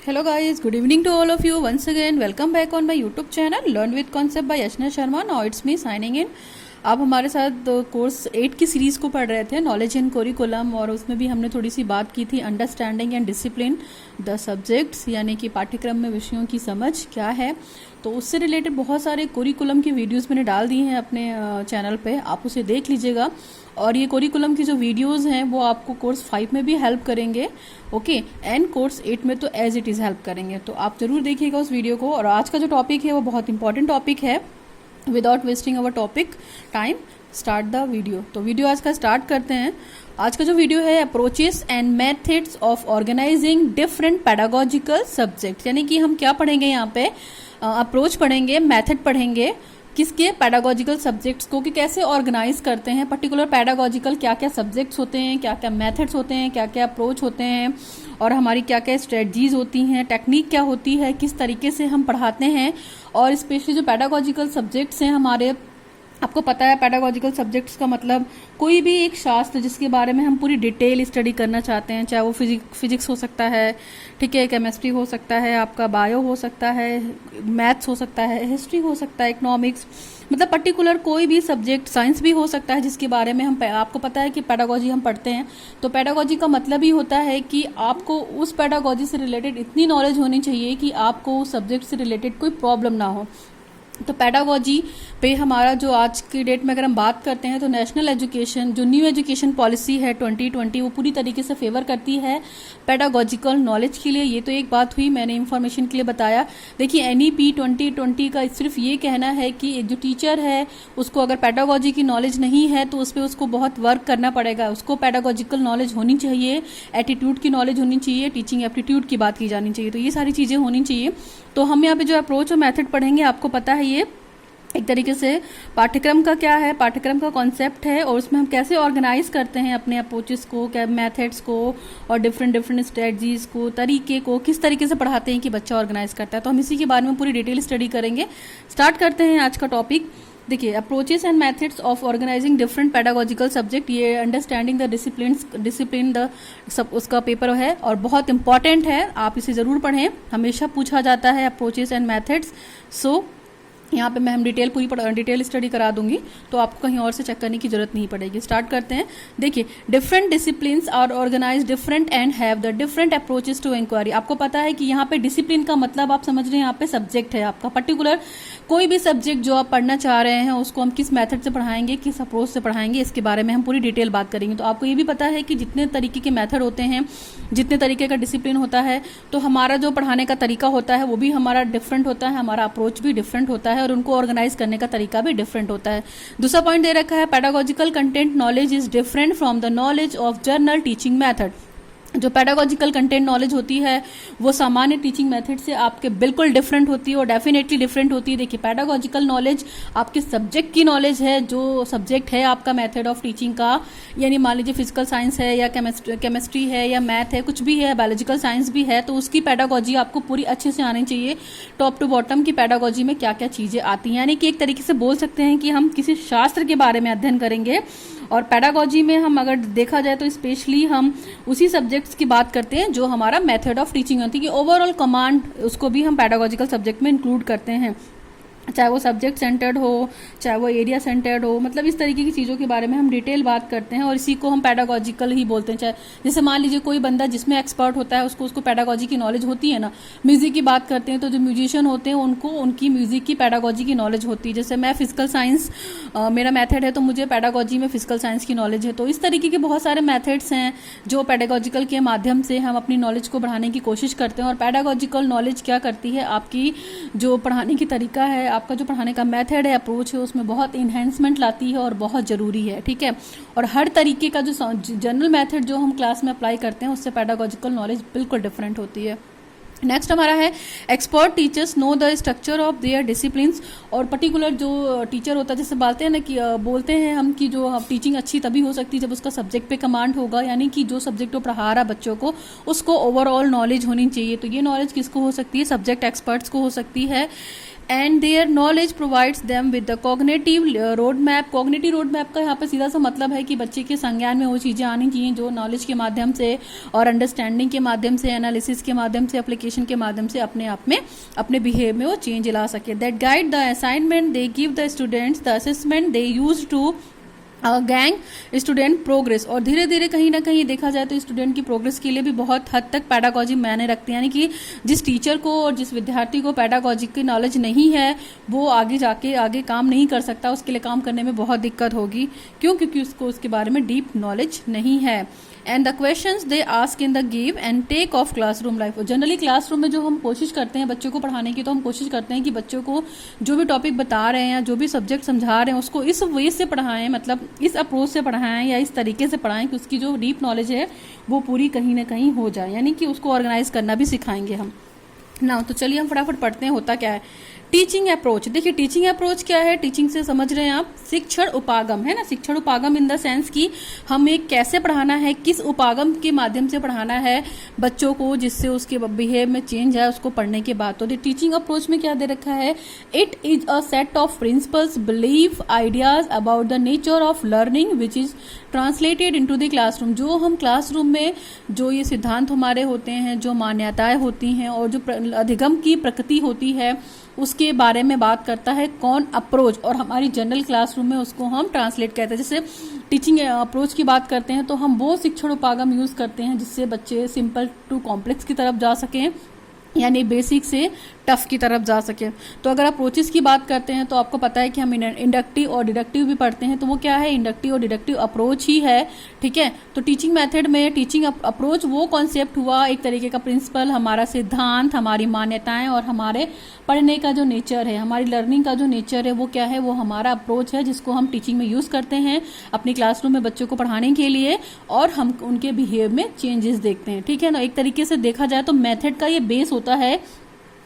Hello guys, good evening to all of you. Once again, welcome back on my YouTube channel Learn with Concept by Yashna Sharma. Now it's me signing in. आप हमारे साथ course 8 की series को पढ़ रहे थे, knowledge in कोरिकुलम, और उसमें भी हमने थोड़ी सी बात की थी understanding and discipline the subjects, यानी कि पाठ्यक्रम में विषयों की समझ क्या है। तो उससे रिलेटेड बहुत सारे कोरिकुलम की वीडियोस मैंने डाल दी हैं अपने चैनल पे, आप उसे देख लीजिएगा। और ये कोरिकुलम की जो वीडियोस हैं वो आपको कोर्स 5 में भी हेल्प करेंगे, ओके, एंड कोर्स 8 में तो एज इट इज़ हेल्प करेंगे। तो आप ज़रूर देखिएगा उस वीडियो को। और आज का जो टॉपिक है वो बहुत इंपॉर्टेंट टॉपिक है। Without wasting our topic time, start the video. तो वीडियो आज का स्टार्ट करते हैं। आज का जो वीडियो है approaches and methods of organising different pedagogical subject, यानी कि हम क्या पढ़ेंगे यहाँ पे, अप्रोच पढ़ेंगे, मेथड पढ़ेंगे किसके, पैडागोजिकल सब्जेक्ट्स को, कि कैसे ऑर्गेनाइज करते हैं पर्टिकुलर पैडागोजिकल, क्या क्या सब्जेक्ट्स होते हैं, क्या क्या मेथड्स होते हैं, क्या क्या अप्रोच होते हैं, और हमारी क्या क्या स्ट्रेटजीज होती हैं, टेक्निक क्या होती है, किस तरीके से हम पढ़ाते हैं। और स्पेशली जो पैडागोजिकल सब्जेक्ट्स हैं हमारे, आपको पता है पैडागोजिकल सब्जेक्ट्स का मतलब कोई भी एक शास्त्र जिसके बारे में हम पूरी डिटेल स्टडी करना चाहते हैं, चाहे वो फिजिक्स हो सकता है, ठीक है, केमिस्ट्री हो सकता है, आपका बायो हो सकता है, मैथ्स हो सकता है, हिस्ट्री हो सकता है, इकोनॉमिक्स, मतलब पर्टिकुलर कोई भी सब्जेक्ट, साइंस भी हो सकता है जिसके बारे में हम, आपको पता है कि पैडागोजी हम पढ़ते हैं। तो पैडागोजी का मतलब ही होता है कि आपको उस पैडागोजी से रिलेटेड इतनी नॉलेज होनी चाहिए कि आपको उस सब्जेक्ट से रिलेटेड कोई प्रॉब्लम ना हो। तो पैडागोजी पे हमारा जो आज की डेट में अगर हम बात करते हैं तो नेशनल एजुकेशन, जो न्यू एजुकेशन पॉलिसी है 2020, वो पूरी तरीके से फेवर करती है पैडागोजिकल नॉलेज के लिए। ये तो एक बात हुई, मैंने इन्फॉर्मेशन के लिए बताया। देखिए NEP 2020 का सिर्फ ये कहना है कि जो टीचर है उसको अगर पैडागोजी की नॉलेज नहीं है तो उस पर उसको बहुत वर्क करना पड़ेगा। उसको पैडागोजिकल नॉलेज होनी चाहिए, एटीट्यूड की नॉलेज होनी चाहिए, टीचिंग एप्टीट्यूड की बात की जानी चाहिए। तो ये सारी चीज़ें होनी चाहिए। तो हम यहाँ पे जो अप्रोच और मेथड पढ़ेंगे, आपको पता है ये एक तरीके से पाठ्यक्रम का क्या है, पाठ्यक्रम का कॉन्सेप्ट है, और उसमें हम कैसे ऑर्गेनाइज करते हैं अपने अप्रोचेस को, क्या मेथड्स को, और डिफरेंट स्ट्रेटजीज को, तरीके को, किस तरीके से पढ़ाते हैं कि बच्चा ऑर्गेनाइज करता है। तो हम इसी के बारे में पूरी डिटेल स्टडी करेंगे। स्टार्ट करते हैं आज का टॉपिक। देखिए, approaches and methods of organising different pedagogical subject, ये अंडरस्टैंडिंग द डिसिप्लिन द सब उसका पेपर है और बहुत इंपॉर्टेंट है, आप इसे ज़रूर पढ़ें, हमेशा पूछा जाता है अप्रोचेस एंड मेथड्स। सो यहाँ पे मैं हम डिटेल स्टडी करा दूंगी, तो आपको कहीं और से चेक करने की जरूरत नहीं पड़ेगी। स्टार्ट करते हैं। देखिए, different disciplines are organize different and have the different approaches to inquiry. आपको पता है कि यहाँ पे डिसिप्लिन का मतलब आप समझ रहे हैं, यहाँ पे सब्जेक्ट है आपका पर्टिकुलर, कोई भी सब्जेक्ट जो आप पढ़ना चाह रहे हैं उसको हम किस मेथड से पढ़ाएंगे, किस अप्रोच से पढ़ाएंगे, इसके बारे में हम पूरी डिटेल बात करेंगे। तो आपको ये भी पता है कि जितने तरीके के मेथड होते हैं, जितने तरीके का डिसिप्लिन होता है, तो हमारा जो पढ़ाने का तरीका होता है वो भी हमारा डिफरेंट होता है, हमारा अप्रोच भी डिफरेंट होता है, और उनको ऑर्गेनाइज करने का तरीका भी डिफरेंट होता है। दूसरा पॉइंट दे रखा है, pedagogical content knowledge is different from the knowledge of journal teaching method. जो पैडागोजिकल कंटेंट नॉलेज होती है वो सामान्य टीचिंग मेथड से आपके बिल्कुल डिफरेंट होती है, और डेफिनेटली डिफरेंट होती है। देखिए, पैडागोजिकल नॉलेज आपके सब्जेक्ट की नॉलेज है, जो सब्जेक्ट है आपका मेथड ऑफ टीचिंग का, यानी मान लीजिए फिजिकल साइंस है या केमिस्ट्री है या मैथ है, कुछ भी है, बायोलॉजिकल साइंस भी है, तो उसकी पैडागोजी आपको पूरी अच्छे से आनी चाहिए, टॉप टू बॉटम की पैडागोजी में क्या क्या चीज़ें आती हैं। यानी कि एक तरीके से बोल सकते हैं कि हम किसी शास्त्र के बारे में अध्ययन करेंगे, और पैडागोजी में हम अगर देखा जाए तो स्पेशली हम उसी सब्जेक्ट्स की बात करते हैं जो हमारा मेथड ऑफ टीचिंग होती है, कि ओवरऑल कमांड, उसको भी हम पैडागोजिकल सब्जेक्ट में इंक्लूड करते हैं, चाहे वो सब्जेक्ट सेंटर्ड हो, चाहे वो एरिया सेंटर्ड हो, मतलब इस तरीके की चीज़ों के बारे में हम डिटेल बात करते हैं, और इसी को हम पैडागोजिकल ही बोलते हैं। चाहे जैसे मान लीजिए कोई बंदा जिसमें एक्सपर्ट होता है उसको पैडागोजी की नॉलेज होती है ना। म्यूजिक की बात करते हैं तो जो म्यूजिशियन होते हैं उनको उनकी म्यूजिक की पैडागोजी की नॉलेज होती है। जैसे मैं फिजिकल साइंस मेरा मेथड है तो मुझे पैडागोजी में फिजिकल साइंस की नॉलेज है। तो इस तरीके के बहुत सारे मेथड्स हैं जो पैडागोजिकल के माध्यम से हम अपनी नॉलेज को बढ़ाने की कोशिश करते हैं। और पैडागोजिकल नॉलेज क्या करती है, आपकी जो पढ़ाने की तरीका है, आपका जो पढ़ाने का मेथड है, अप्रोच है, उसमें बहुत इन्हेंसमेंट लाती है और बहुत ज़रूरी है, ठीक है। और हर तरीके का जो जनरल मेथड जो हम क्लास में अप्लाई करते हैं उससे पैडागोजिकल नॉलेज बिल्कुल डिफरेंट होती है। नेक्स्ट हमारा है, expert teachers know the structure of their disciplines. और पर्टिकुलर जो टीचर होता है, जैसे बोलते हैं ना कि बोलते हैं हम कि जो टीचिंग अच्छी तभी हो सकती है जब उसका सब्जेक्ट पे कमांड होगा, यानी कि जो सब्जेक्ट वो पढ़ा रहा बच्चों को उसको ओवरऑल नॉलेज होनी चाहिए। तो ये नॉलेज किसको हो सकती है, सब्जेक्ट एक्सपर्ट्स को हो सकती है। And their knowledge provides them with the cognitive road map. Cognitive road map का यहाँ पे सीधा सा मतलब है कि बच्चे के संज्ञान में वो चीज़ें आनी चाहिए जो नॉलेज के माध्यम से और अंडरस्टैंडिंग के माध्यम से, एनालिसिस के माध्यम से, एप्लीकेशन के माध्यम से अपने आप में, अपने बिहेव में वो चेंज ला सके। That guide the assignment they give the students, the assessment they use to gang student progress. और धीरे धीरे कहीं ना कहीं देखा जाए तो स्टूडेंट की प्रोग्रेस के लिए भी बहुत हद तक पैडागॉजी मायने रखती है, यानी कि जिस टीचर को और जिस विद्यार्थी को पैडागॉजी की नॉलेज नहीं है वो आगे जाके आगे काम नहीं कर सकता, उसके लिए काम करने में बहुत दिक्कत होगी। क्यों? क्योंकि उसको उसके बारे में डीप नॉलेज नहीं है। And the questions they ask in the give and take of classroom life. Generally classroom में जो हम कोशिश करते हैं बच्चों को पढ़ाने की, तो हम कोशिश करते हैं कि बच्चों को जो भी टॉपिक बता रहे हैं या जो भी सब्जेक्ट समझा रहे हैं उसको इस वे से पढ़ाएं, मतलब इस अप्रोच से पढ़ाएं या इस तरीके से पढ़ाएं कि उसकी जो डीप नॉलेज है वो पूरी कहीं ना कहीं हो जाए, यानी कि उसको ऑर्गेनाइज करना भी सिखाएंगे हम ना। तो चलिए हम फटाफट पढ़ते हैं होता क्या है। Teaching approach. देखिए टीचिंग अप्रोच क्या है, टीचिंग से समझ रहे हैं आप शिक्षण उपागम, है ना। शिक्षण उपागम इन द सेंस कि हमें कैसे पढ़ाना है, किस उपागम के माध्यम से पढ़ाना है बच्चों को जिससे उसके बिहेव में चेंज आए उसको पढ़ने के बाद। तो टीचिंग अप्रोच में क्या दे रखा है, it is a set of principles, belief, ideas about the nature of learning which is translated into the classroom. जो हम क्लासरूम में जो ये सिद्धांत हमारे होते हैं, जो मान्यताएं होती हैं और जो अधिगम की प्रकृति होती है उसके बारे में बात करता है कौन, अप्रोच। और हमारी जनरल क्लासरूम में उसको हम ट्रांसलेट कहते हैं। जैसे टीचिंग अप्रोच की बात करते हैं तो हम वो शिक्षण उपागम यूज करते हैं जिससे बच्चे सिंपल टू कॉम्प्लेक्स की तरफ जा सकें, यानी बेसिक से टफ की तरफ जा सके। तो अगर अप्रोचेस की बात करते हैं तो आपको पता है कि हम इंडक्टिव और डिडक्टिव भी पढ़ते हैं, तो वो क्या है, इंडक्टिव और डिडक्टिव अप्रोच ही है, ठीक है। तो टीचिंग मेथड में टीचिंग अप्रोच वो कॉन्सेप्ट हुआ, एक तरीके का प्रिंसिपल, हमारा सिद्धांत, हमारी मान्यताएं और हमारे पढ़ने का जो नेचर है, हमारी लर्निंग का जो नेचर है वो क्या है, वो हमारा अप्रोच है जिसको हम टीचिंग में यूज करते हैं अपनी क्लासरूम में बच्चों को पढ़ाने के लिए, और हम उनके बिहेव में चेंजेस देखते हैं, ठीक है ना। एक तरीके से देखा जाए तो मेथड का ये बेस होता है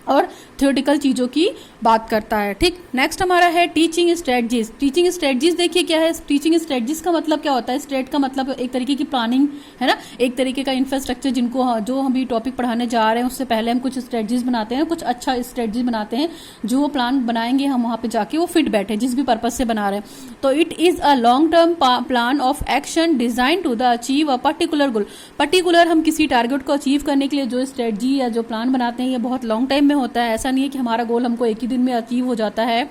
और थ्योरेटिकल चीज़ों की बात करता है, ठीक। नेक्स्ट हमारा है टीचिंग स्ट्रेटजीज। टीचिंग स्ट्रेटजीज देखिए क्या है, टीचिंग स्ट्रेटजीज का मतलब क्या होता है, स्ट्रेट का मतलब एक तरीके की प्लानिंग है ना, एक तरीके का इंफ्रास्ट्रक्चर जिनको जो हम भी टॉपिक पढ़ाने जा रहे हैं उससे पहले हम कुछ स्ट्रेटजीज बनाते हैं, कुछ अच्छा स्ट्रेटजीज बनाते हैं जो प्लान बनाएंगे हम वहाँ पे जाके वो फिट बैठे जिस भी पर्पज से बना रहे हैं। तो it is a long term plan of action design to the achieve a particular goal. Particular हम किसी टारगेट को अचीव करने के लिए जो स्ट्रेटजी या जो प्लान बनाते हैं ये बहुत लॉन्ग टाइम में होता है। ऐसा नहीं है कि हमारा गोल हमको एक ही दिन में अचीव हो जाता है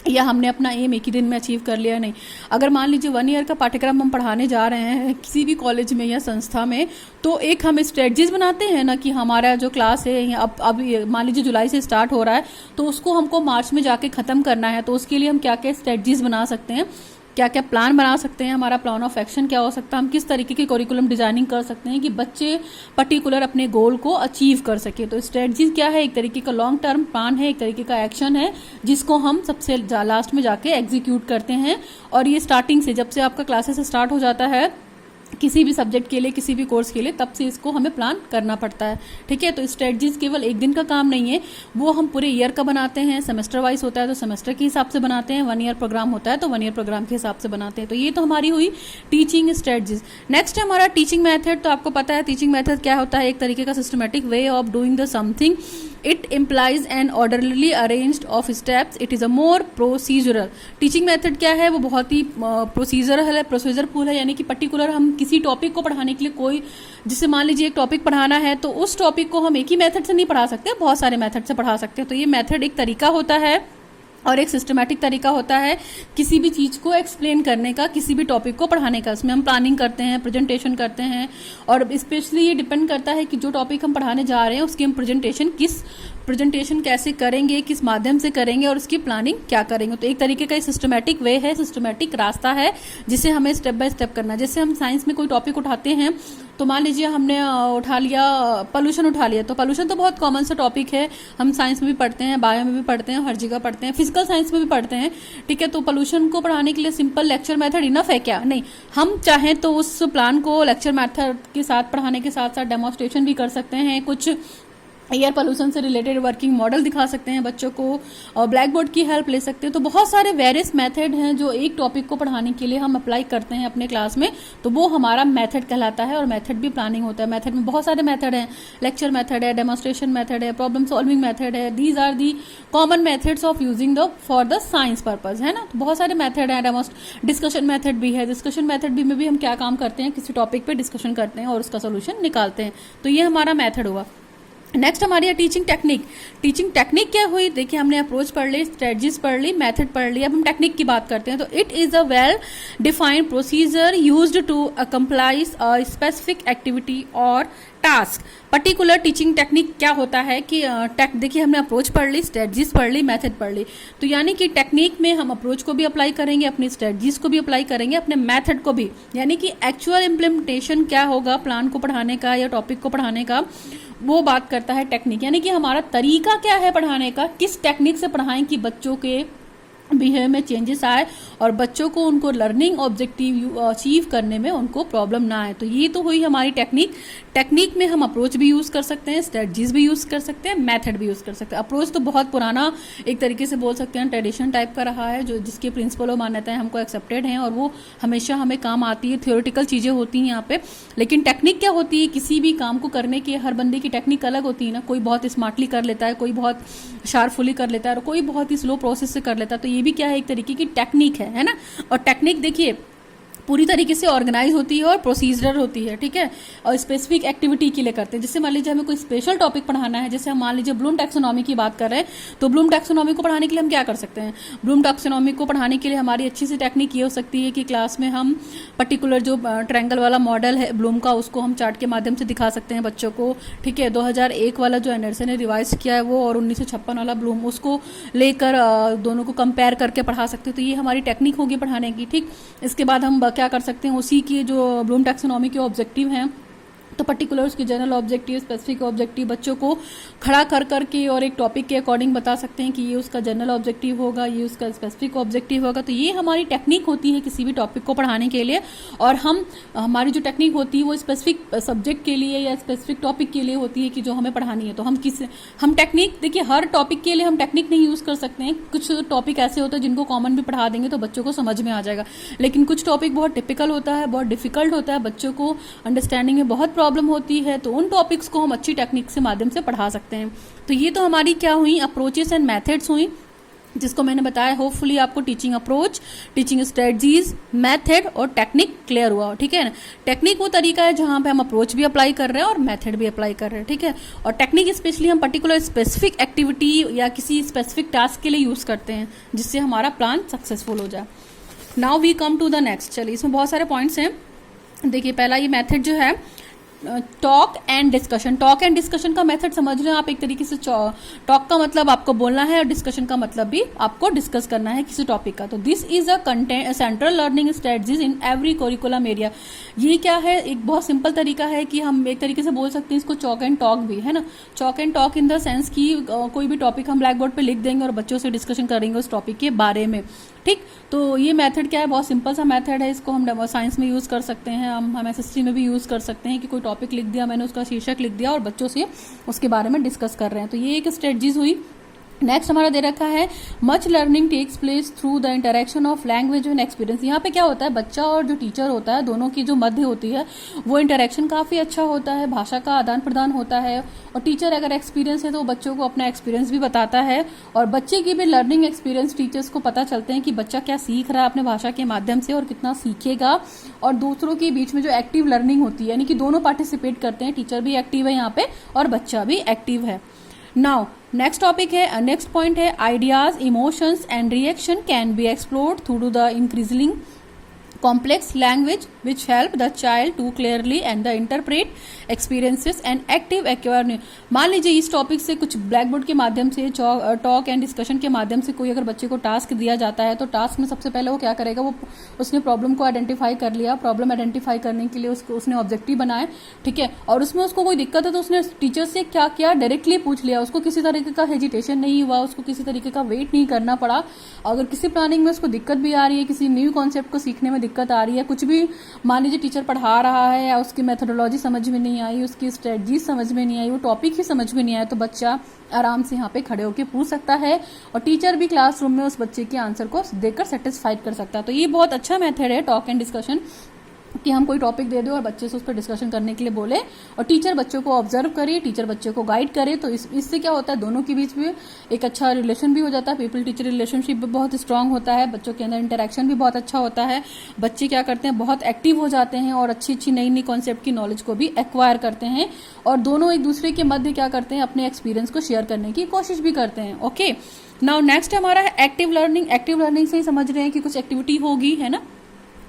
या हमने अपना एम एक ही दिन में अचीव कर लिया, नहीं। अगर मान लीजिए 1 ईयर का पाठ्यक्रम हम पढ़ाने जा रहे हैं किसी भी कॉलेज में या संस्था में, तो एक हम स्ट्रेटजीज बनाते हैं ना कि हमारा जो क्लास है अब मान लीजिए जुलाई से स्टार्ट हो रहा है तो उसको हमको मार्च में जाके ख़त्म करना है। तो उसके लिए हम क्या क्या स्ट्रेटजीज बना सकते हैं, क्या क्या प्लान बना सकते हैं, हमारा प्लान ऑफ एक्शन क्या हो सकता है, हम किस तरीके की करिकुलम डिजाइनिंग कर सकते हैं कि बच्चे पर्टिकुलर अपने गोल को अचीव कर सके। तो स्ट्रेटजी क्या है, एक तरीके का लॉन्ग टर्म प्लान है, एक तरीके का एक्शन है जिसको हम सबसे लास्ट में जाके एग्जीक्यूट करते हैं। और ये स्टार्टिंग से, जब से आपका क्लासेस स्टार्ट हो जाता है किसी भी सब्जेक्ट के लिए, किसी भी कोर्स के लिए, तब से इसको हमें प्लान करना पड़ता है, ठीक है। तो स्ट्रेटजीज केवल एक दिन का काम नहीं है, वो हम पूरे ईयर का बनाते हैं। सेमेस्टर वाइज होता है तो सेमेस्टर के हिसाब से बनाते हैं, 1 ईयर प्रोग्राम होता है तो 1 ईयर प्रोग्राम के हिसाब से बनाते हैं। तो ये तो हमारी हुई टीचिंग स्ट्रेटजीज। नेक्स्ट है हमारा टीचिंग मैथड। तो आपको पता है टीचिंग मैथड क्या होता है, एक तरीके का systematic way of doing the something. It implies an orderly arranged of steps. It is a more procedural. Teaching method क्या है, वो बहुत ही प्रोसीजरफुल है, यानी कि पर्टिकुलर हम किसी टॉपिक को पढ़ाने के लिए कोई, जिसे मान लीजिए एक टॉपिक पढ़ाना है तो उस टॉपिक को हम एक ही मेथड से नहीं पढ़ा सकते, बहुत सारे मेथड से पढ़ा सकते हैं। तो ये मेथड एक तरीका होता है और एक सिस्टमैटिक तरीका होता है किसी भी चीज़ को एक्सप्लेन करने का, किसी भी टॉपिक को पढ़ाने का। इसमें हम प्लानिंग करते हैं, प्रेजेंटेशन करते हैं, और स्पेशली ये डिपेंड करता है कि जो टॉपिक हम पढ़ाने जा रहे हैं उसकी हम प्रेजेंटेशन कैसे करेंगे, किस माध्यम से करेंगे और उसकी प्लानिंग क्या करेंगे। तो एक तरीके का सिस्टमैटिक वे है, सिस्टमैटिक रास्ता है जिसे हमें स्टेप बाय स्टेप करना है। जैसे हम साइंस में कोई टॉपिक उठाते हैं तो मान लीजिए हमने उठा लिया पोल्यूशन उठा लिया, तो पोल्यूशन तो बहुत कॉमन सा टॉपिक है, हम साइंस में भी पढ़ते हैं, बायो में भी पढ़ते हैं, हर जगह पढ़ते हैं, फिजिकल साइंस में भी पढ़ते हैं, ठीक है। तो पोल्यूशन को पढ़ाने के लिए सिंपल लेक्चर मेथड इनफ है क्या? नहीं, हम चाहें तो उस प्लान को लेक्चर मेथड के साथ पढ़ाने के साथ साथ डेमोन्स्ट्रेशन भी कर सकते हैं, कुछ एयर पोल्यूशन से रिलेटेड वर्किंग मॉडल दिखा सकते हैं बच्चों को, और ब्लैक बोर्ड की हेल्प ले सकते हैं। तो बहुत सारे वेरियस मेथड हैं जो एक टॉपिक को पढ़ाने के लिए हम अप्लाई करते हैं अपने क्लास में, तो वो हमारा मेथड कहलाता है। और मेथड भी प्लानिंग होता है। मेथड में बहुत सारे मेथड हैं, लेक्चर मेथड है, डेमोन्स्ट्रेशन मेथड है, प्रॉब्लम सॉल्विंग मेथड है। These are the common methods of using the for the science purpose, है ना। तो बहुत सारे मेथड है। डिस्कशन मेथड भी है। डिस्कशन मेथड भी में भी हम क्या काम करते हैं, किसी टॉपिक पे डिस्कशन करते हैं और उसका सोल्यूशन निकालते हैं। तो ये हमारा मेथड हुआ। नेक्स्ट हमारी है टीचिंग टेक्निक। टीचिंग टेक्निक क्या हुई, देखिए हमने अप्रोच पढ़ ली, स्ट्रेटजीज पढ़ ली, मेथड पढ़ ली, अब हम टेक्निक की बात करते हैं। तो it is a well defined procedure used to accomplish a specific activity और टास्क। पर्टिकुलर टीचिंग टेक्निक क्या होता है कि देखिए हमने अप्रोच पढ़ ली, स्ट्रेटजीज पढ़ ली, मेथड पढ़ ली। तो यानी कि टेक्निक में हम अप्रोच को भी अप्लाई करेंगे, अपनी स्ट्रेटजीज को भी अप्लाई करेंगे, अपने मेथड को भी। यानी कि एक्चुअल इम्प्लीमेंटेशन क्या होगा प्लान को पढ़ाने का या टॉपिक को पढ़ाने का, वो बात करता है टेक्निक। यानी कि हमारा तरीका क्या है पढ़ाने का, किस टेक्निक से पढ़ाएं कि बच्चों के बिहेवियर में चेंजेस आए और बच्चों को उनको लर्निंग ऑब्जेक्टिव अचीव करने में उनको प्रॉब्लम ना आए। तो ये तो हुई हमारी टेक्निक। टेक्निक में हम अप्रोच भी यूज़ कर सकते हैं, स्ट्रेटजीज भी यूज़ कर सकते हैं, मेथड भी यूज़ कर सकते हैं। अप्रोच तो बहुत पुराना एक तरीके से बोल सकते हैं ट्रेडिशन टाइप का रहा है, जो जिसके प्रिंसिपल और मान्यताएं हमको एक्सेप्टेड हैं और वो हमेशा हमें काम आती है। थियोरेटिकल चीज़ें होती हैं यहाँ पे। लेकिन टेक्निक क्या होती है, किसी भी काम को करने की हर बंदे की टेक्निक अलग होती है ना। कोई बहुत स्मार्टली कर लेता है, कोई बहुत शार्पफुली कर लेता है और कोई बहुत ही स्लो प्रोसेस से कर लेता है। तो ये भी क्या है, एक तरीके की टेक्निक है ना। और टेक्निक देखिए पूरी तरीके से ऑर्गेनाइज होती है और प्रोसीजर होती है, ठीक है। और स्पेसिफिक एक्टिविटी के लिए करते हैं। जैसे मान लीजिए हमें कोई स्पेशल टॉपिक पढ़ाना है, जैसे हम मान लीजिए ब्लूम टैक्सोनॉमी की बात कर रहे हैं, तो ब्लूम टैक्सोनॉमी को पढ़ाने के लिए हम क्या कर सकते हैं। ब्लूम टैक्सोनॉमी को पढ़ाने के लिए हमारी अच्छी सी टेक्निक ये हो सकती है कि क्लास में हम पर्टिकुलर जो ट्रायंगल वाला मॉडल है ब्लूम का, उसको हम चार्ट के माध्यम से दिखा सकते हैं बच्चों को, ठीक है। 2001 वाला जो एंडरसन ने रिवाइज किया है वो, और 1956 वाला ब्लूम, उसको लेकर दोनों को कंपेयर करके पढ़ा सकते हैं। तो ये हमारी टेक्निक होगी पढ़ाने की, ठीक। इसके बाद हम क्या कर सकते हैं, उसी की जो ब्लूम टैक्सोनॉमी के ऑब्जेक्टिव हैं, तो पर्टिकुलर उसके जनरल ऑब्जेक्टिव, स्पेसिफिक ऑब्जेक्टिव बच्चों को खड़ा कर करके और एक टॉपिक के अकॉर्डिंग बता सकते हैं कि ये उसका जनरल ऑब्जेक्टिव होगा, ये उसका स्पेसिफिक ऑब्जेक्टिव होगा। तो ये हमारी टेक्निक होती है किसी भी टॉपिक को पढ़ाने के लिए। और हमारी जो टेक्निक होती है वो स्पेसिफिक सब्जेक्ट के लिए या स्पेसिफिक टॉपिक के लिए होती है कि जो हमें पढ़ानी है। तो हम टेक्निक, देखिए हर टॉपिक के लिए हम टेक्निक नहीं यूज़ कर सकते हैं। कुछ टॉपिक ऐसे होते हैं जिनको कॉमन भी पढ़ा देंगे तो बच्चों को समझ में आ जाएगा, लेकिन कुछ टॉपिक बहुत टिपिकल होता है, बहुत डिफिकल्ट होता है, बच्चों को अंडरस्टैंडिंग में बहुत प्रॉब्लम होती है। तो उन टॉपिक्स को हम अच्छी टेक्निक से माध्यम से पढ़ा सकते हैं। तो ये तो हमारी क्या हुई, अप्रोचेस एंड मेथड्स हुई, जिसको मैंने बताया। होपफुली आपको teaching approach, teaching strategies, method और टेक्निक क्लियर हुआ, ठीक है ना। टेक्निक वो तरीका है जहां पे हम अप्रोच भी अप्लाई कर रहे हैं और मेथड भी अप्लाई कर रहे हैं, ठीक है। और टेक्निक स्पेशली हम पर्टिकुलर स्पेसिफिक एक्टिविटी या किसी स्पेसिफिक टास्क के लिए यूज करते हैं जिससे हमारा प्लान सक्सेसफुल हो जाए। Now we come to the next. चलिए, इसमें बहुत सारे पॉइंट्स हैं। देखिए पहला ये मेथड जो है talk and discussion. Talk and discussion का मेथड समझ रहे हैं आप एक तरीके से। टॉक का मतलब आपको बोलना है और डिस्कशन का मतलब भी आपको डिस्कस करना है किसी टॉपिक का। तो this is a central learning strategies in every curriculum area. ये क्या है, एक बहुत सिंपल तरीका है कि हम एक तरीके से बोल सकते हैं इसको चॉक एंड टॉक भी, है ना। Chalk and talk in the sense कि कोई भी टॉपिक हम ब्लैक बोर्ड पे लिख देंगे और बच्चों से डिस्कशन करेंगे उस टॉपिक के बारे में, ठीक। तो ये मेथड क्या है, बहुत सिंपल सा मेथड है। इसको हम साइंस में यूज़ कर सकते हैं, हम एसएसटी में भी यूज़ कर सकते हैं कि कोई टॉपिक लिख दिया, मैंने उसका शीर्षक लिख दिया और बच्चों से उसके बारे में डिस्कस कर रहे हैं। तो ये एक स्ट्रेटजीज हुई। नेक्स्ट हमारा दे रखा है much learning takes place through the interaction of language and experience. यहाँ पे क्या होता है, बच्चा और जो टीचर होता है दोनों की जो मध्य होती है वो इंटरेक्शन काफ़ी अच्छा होता है, भाषा का आदान प्रदान होता है। और टीचर अगर एक्सपीरियंस है तो बच्चों को अपना एक्सपीरियंस भी बताता है और बच्चे की भी लर्निंग एक्सपीरियंस टीचर्स को पता चलते हैं कि बच्चा क्या सीख रहा है अपने भाषा के माध्यम से और कितना सीखेगा। और दूसरों के बीच में जो एक्टिव लर्निंग होती है, यानी कि दोनों पार्टिसिपेट करते हैं, टीचर भी एक्टिव है यहाँ पे और बच्चा भी एक्टिव है। नाउ नेक्स्ट टॉपिक है, नेक्स्ट पॉइंट है ideas, emotions and reaction can be explored through the increasing complex language which help the child to clearly and the interpret experiences and active acquire। मान लीजिए इस topic से कुछ black board के माध्यम से, टॉक एंड डिस्कशन के माध्यम से कोई अगर बच्चे को टास्क दिया जाता है तो टास्क में सबसे पहले वो क्या करेगा, वो उसने प्रॉब्लम को आइडेंटिफाई कर लिया। प्रॉब्लम आइडेंटिफाई करने के लिए उसने ऑब्जेक्टिव बनाए, ठीक है। और उसमें उसको कोई दिक्कत है तो उसने टीचर से क्या किया, डायरेक्टली पूछ लिया। उसको किसी तरीके का हेजिटेशन नहीं हुआ, उसको किसी तरीके का वेट नहीं करना पड़ा। अगर किसी प्लानिंग में उसको दिक्कत भी आ रही है, किसी न्यू कॉन्सेप्ट को सीखने में दिक्कत आ रही है, कुछ भी मान लीजिए टीचर पढ़ा रहा है या उसकी मेथोडोलॉजी समझ में नहीं आई, उसकी स्ट्रेटजी समझ में नहीं आई, वो टॉपिक ही समझ में नहीं आया, तो बच्चा आराम से यहाँ पे खड़े होकर पूछ सकता है और टीचर भी क्लासरूम में उस बच्चे के आंसर को देखकर सेटिस्फाइड कर सकता है। तो ये बहुत अच्छा मेथड है टॉक एंड डिस्कशन, कि हम कोई टॉपिक दे दें और बच्चे से उस पर डिस्कशन करने के लिए बोले और टीचर बच्चों को ऑब्जर्व करे, टीचर बच्चे को गाइड करे। तो इससे क्या होता है, दोनों के बीच में एक अच्छा रिलेशन भी हो जाता है, पीपल टीचर रिलेशनशिप भी बहुत स्ट्रांग होता है, बच्चों के अंदर इंटरेक्शन भी बहुत अच्छा होता है, बच्चे क्या करते हैं, बहुत एक्टिव हो जाते हैं और अच्छी अच्छी नई नई कॉन्सेप्ट की नॉलेज को भी एक्वायर करते हैं और दोनों एक दूसरे के मध्य क्या करते हैं, अपने एक्सपीरियंस को शेयर करने की कोशिश भी करते हैं। ओके, नाउ नेक्स्ट हमारा है एक्टिव लर्निंग। एक्टिव लर्निंग से ही समझ रहे हैं कि कुछ एक्टिविटी होगी, है ना,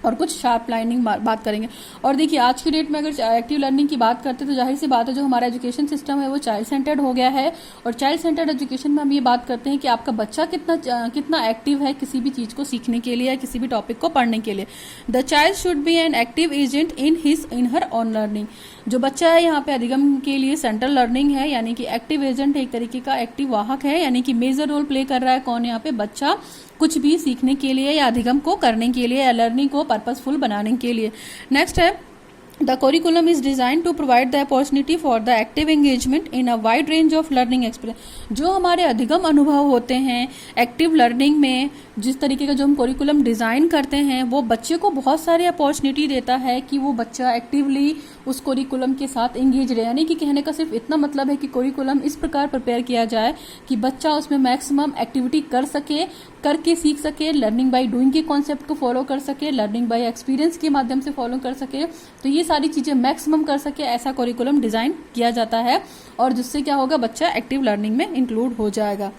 और कुछ शार्प लाइनिंग बात करेंगे। और देखिए आज की डेट में अगर एक्टिव लर्निंग की बात करते हैं तो जाहिर सी बात है जो हमारा एजुकेशन सिस्टम है वो चाइल्ड सेंटर्ड हो गया है और चाइल्ड सेंटर्ड एजुकेशन में हम ये बात करते हैं कि आपका बच्चा कितना एक्टिव है किसी भी चीज को सीखने के लिए या किसी भी टॉपिक को पढ़ने के लिए। The child should be an active agent in her on learning. जो बच्चा है यहाँ पे अधिगम के लिए सेंट्रल लर्निंग है, यानी कि एक्टिव एजेंट है, एक तरीके का एक्टिव वाहक है, यानी कि मेजर रोल प्ले कर रहा है कौन, यहाँ पे बच्चा, कुछ भी सीखने के लिए या अधिगम को करने के लिए या लर्निंग को पर्पसफुल बनाने के लिए। नेक्स्ट है The curriculum is designed to provide the opportunity for the active engagement in a wide range of learning experience। जो हमारे अधिगम अनुभव होते हैं एक्टिव लर्निंग में, जिस तरीके का जो हम करिकुलम डिज़ाइन करते हैं वो बच्चे को बहुत सारी अपॉर्चुनिटी देता है कि वो बच्चा एक्टिवली उस करिकुलम के साथ एंगेज रहे। यानी कि कहने का सिर्फ इतना मतलब है कि करिकुलम इस प्रकार प्रिपेयर किया जाए कि बच्चा उसमें मैक्सिमम एक्टिविटी कर सके, करके सीख सके, लर्निंग बाय डूइंग के कॉन्सेप्ट को फॉलो कर सके, लर्निंग बाय एक्सपीरियंस के माध्यम से फॉलो कर सके, तो ये सारी चीजें मैक्सिमम कर सके, ऐसा करिकुलम डिजाइन किया जाता है और जिससे क्या होगा, बच्चा एक्टिव लर्निंग में इंक्लूड हो जाएगा।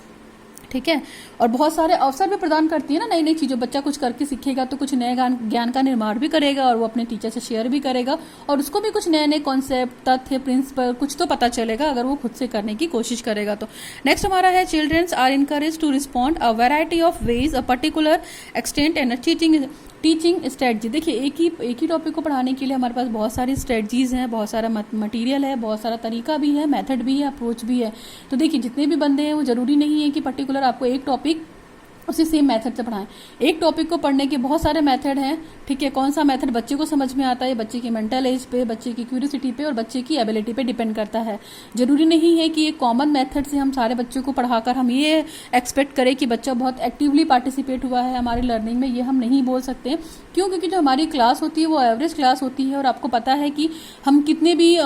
ठीक है, और बहुत सारे अवसर भी प्रदान करती है ना नई नई चीज़ों। बच्चा कुछ करके सीखेगा तो कुछ नए ज्ञान का निर्माण भी करेगा और वो अपने टीचर से शेयर भी करेगा और उसको भी कुछ नए नए कॉन्सेप्ट, तथ्य, प्रिंसिपल कुछ तो पता चलेगा अगर वो खुद से करने की कोशिश करेगा तो। नेक्स्ट हमारा है childrens are encourage to respond a variety of ways a particular extent and teaching strategy. देखिए एक ही टॉपिक को पढ़ाने के लिए हमारे पास बहुत सारी स्ट्रेटजीज हैं, बहुत सारा मटेरियल है, बहुत सारा तरीका भी है, मेथड भी है, अप्रोच भी है। तो देखिए जितने भी बंदे हैं वो जरूरी नहीं है कि पर्टिकुलर आपको एक टॉपिक उसी सेम मेथड से पढ़ाएं। एक टॉपिक को पढ़ने के बहुत सारे मेथड हैं। ठीक है, कौन सा मेथड बच्चे को समझ में आता है, बच्चे की मेंटल एज पे, बच्चे की क्यूरियोसिटी पे और बच्चे की एबिलिटी पे डिपेंड करता है। जरूरी नहीं है कि एक कॉमन मेथड से हम सारे बच्चों को पढ़ाकर हम ये एक्सपेक्ट करें कि बच्चा बहुत एक्टिवली पार्टिसिपेट हुआ है हमारी लर्निंग में। ये हम नहीं बोल सकते। क्यों? क्योंकि जो हमारी क्लास होती है वो एवरेज क्लास होती है और आपको पता है कि हम कितने भी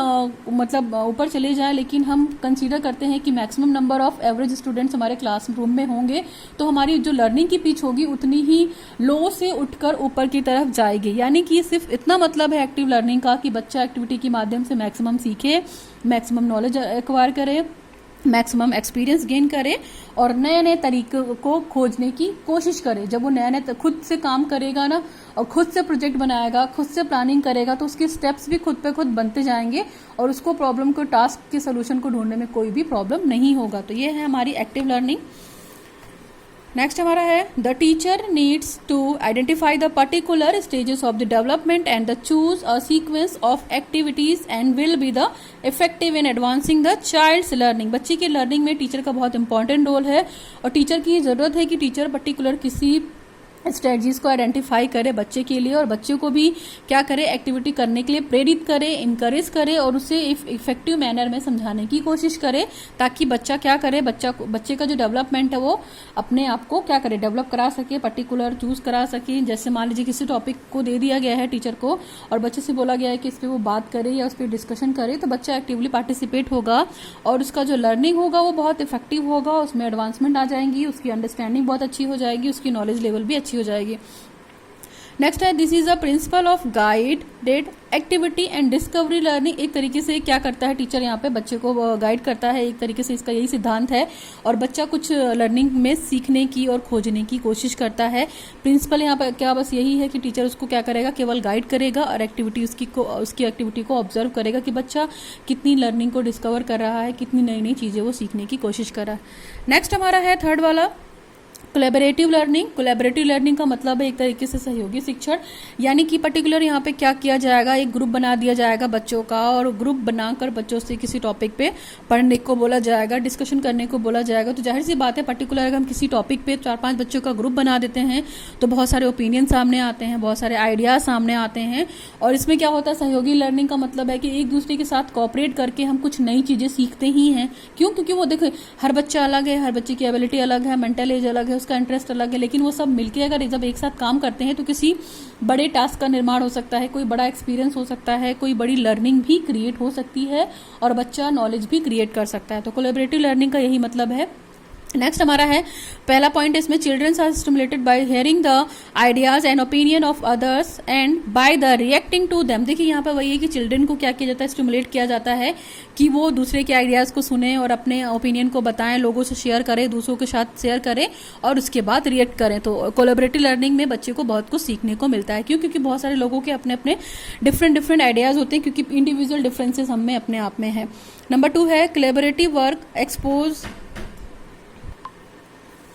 मतलब ऊपर चले जाएं, लेकिन हम कंसीडर करते हैं कि maximum number of average students हमारे क्लासरूम में होंगे तो हमारी जो लर्निंग की पिच होगी उतनी ही लो से उठकर ऊपर की तरफ जाएगी। यानी कि सिर्फ इतना मतलब है एक्टिव लर्निंग का कि बच्चा एक्टिविटी के माध्यम से मैक्सिमम सीखे, मैक्सिमम नॉलेज एक्वायर करे, मैक्सिमम एक्सपीरियंस गेन करे और नए नए तरीकों को खोजने की कोशिश करे। जब वो नए नए खुद से काम करेगा ना और खुद से प्रोजेक्ट बनाएगा, खुद से प्लानिंग करेगा तो उसके स्टेप्स भी खुद पे खुद बनते जाएंगे और उसको प्रॉब्लम को, टास्क के सोल्यूशन को ढूंढने में कोई भी प्रॉब्लम नहीं होगा। तो ये है हमारी एक्टिव लर्निंग। नेक्स्ट हमारा है the teacher needs to identify the particular stages of the development and the choose a sequence of activities and will be the effective in advancing the child's learning. बच्चे की learning में teacher का बहुत important role है और teacher की जरूरत है कि टीचर पर्टिकुलर किसी स्ट्रेटजीज को आइडेंटिफाई करे बच्चे के लिए और बच्चे को भी क्या करे, एक्टिविटी करने के लिए प्रेरित करे, इनकरेज करे और उसे इफेक्टिव मैनर में समझाने की कोशिश करे ताकि बच्चा क्या करे, बच्चे का जो डेवलपमेंट है वो अपने आप को क्या करे, डेवलप करा सके, पर्टिकुलर चूज करा सके। जैसे मान लीजिए किसी टॉपिक को दे दिया गया है टीचर को और बच्चे से बोला गया है कि इस पर वो बात करे या उस पर डिस्कशन करे तो बच्चा एक्टिवली पार्टिसिपेट होगा और उसका जो लर्निंग होगा वो बहुत इफेक्टिव होगा, उसमें एडवांसमेंट आ जाएंगी, उसकी अंडरस्टैंडिंग बहुत अच्छी हो जाएगी, उसकी नॉलेज लेवल भी हो जाएगी। नेक्स्ट है this is a principle of guided activity and discovery learning. एक तरीके से क्या करता है टीचर, यहाँ पे बच्चे को गाइड करता है, एक तरीके से इसका यही सिद्धांत है और बच्चा कुछ लर्निंग में सीखने की और खोजने की कोशिश करता है। प्रिंसिपल यहाँ पर क्या बस यही है कि टीचर उसको क्या करेगा, केवल गाइड करेगा और एक्टिविटी उसकी एक्टिविटी को ऑब्जर्व करेगा कि बच्चा कितनी लर्निंग को डिस्कवर कर रहा है, कितनी नई नई चीजें वो सीखने की कोशिश कर रहा है। नेक्स्ट हमारा है थर्ड वाला कोलैबोरेटिव लर्निंग का मतलब है एक तरीके से सहयोगी शिक्षण, यानी कि पर्टिकुलर यहाँ पे क्या किया जाएगा, एक ग्रुप बना दिया जाएगा बच्चों का और ग्रुप बनाकर बच्चों से किसी टॉपिक पे पढ़ने को बोला जाएगा, डिस्कशन करने को बोला जाएगा। तो जाहिर सी बात है पर्टिकुलर अगर हम किसी टॉपिक पे 4-5 बच्चों का ग्रुप बना देते हैं तो बहुत सारे ओपिनियन सामने आते हैं, बहुत सारे आइडियाज सामने आते हैं। और इसमें क्या होता है, सहयोगी लर्निंग का मतलब है कि एक दूसरे के साथ कोऑपरेट करके हम कुछ नई चीज़ें सीखते ही हैं। क्यों? क्योंकि वो देखो हर बच्चा अलग है, हर बच्चे की एबिलिटी अलग है, मेंटल एज अलग है, उसका इंटरेस्ट अलग है, लेकिन वो सब मिलके अगर जब एक साथ काम करते हैं तो किसी बड़े टास्क का निर्माण हो सकता है, कोई बड़ा एक्सपीरियंस हो सकता है, कोई बड़ी लर्निंग भी क्रिएट हो सकती है और बच्चा नॉलेज भी क्रिएट कर सकता है। तो कोलैबोरेटिव लर्निंग का यही मतलब है। नेक्स्ट हमारा है पहला पॉइंट, इसमें childrens are stimulated by hearing the ideas and opinion of others and by the reacting to them. देखिए यहाँ पे वही है कि चिल्ड्रन को क्या किया जाता है, स्टिमुलेट किया जाता है कि वो दूसरे के आइडियाज़ को सुने और अपने ओपिनियन को बताएं, लोगों से शेयर करें, दूसरों के साथ शेयर करें और उसके बाद रिएक्ट करें। तो कोलैबोरेटिव लर्निंग में बच्चे को बहुत कुछ सीखने को मिलता है। क्यों? क्योंकि बहुत सारे लोगों के अपने अपने डिफरेंट आइडियाज़ होते हैं, क्योंकि इंडिविजुअल डिफरेंसेस हम में अपने आप में है। नंबर 2 है कोलैबोरेटिव वर्क एक्सपोज।